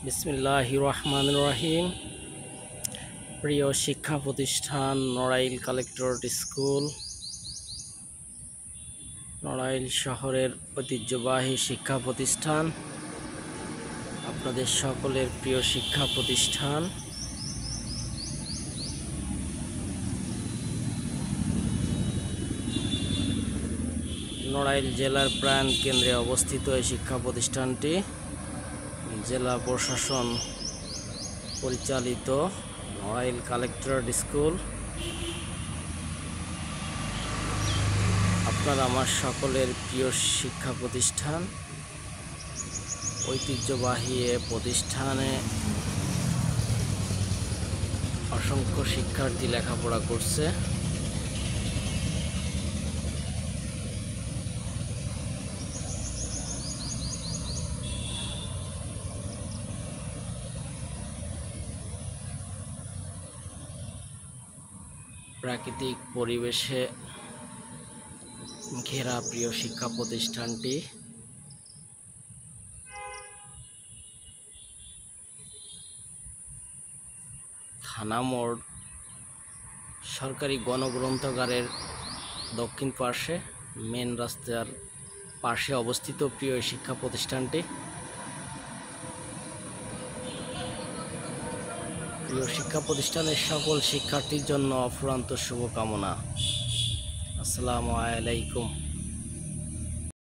বিসমিল্লাহির রহমানির রহিম। প্রিয় শিক্ষা প্রতিষ্ঠান নড়াইল কালেক্টরেট স্কুল, নড়াইল শহরের ঐতিহ্যবাহী শিক্ষা প্রতিষ্ঠান, আপনাদের সকলের প্রিয় শিক্ষা প্রতিষ্ঠান। নড়াইল জেলার প্রাণ কেন্দ্রে অবস্থিত এই শিক্ষা প্রতিষ্ঠানটি জেলা প্রশাসন পরিচালিত নড়াইল কালেক্টরেট স্কুল। আপনারা আমার সকলের প্রিয় শিক্ষা প্রতিষ্ঠান। ঐতিহ্যবাহী এ প্রতিষ্ঠানে অসংখ্য শিক্ষার্থী লেখাপড়া করছে। প্রাকৃতিক পরিবেশে ঘেরা প্রিয় শিক্ষা প্রতিষ্ঠানটি থানা মোড় সরকারি গণগ্রন্থাগারের দক্ষিণ পার্শ্বে মেন রাস্তার পাশে অবস্থিত প্রিয় শিক্ষা প্রতিষ্ঠানটি। প্রিয় শিক্ষা প্রতিষ্ঠানের সকল শিক্ষার্থীর জন্য অফুরন্ত শুভকামনা। আসসালামু আলাইকুম।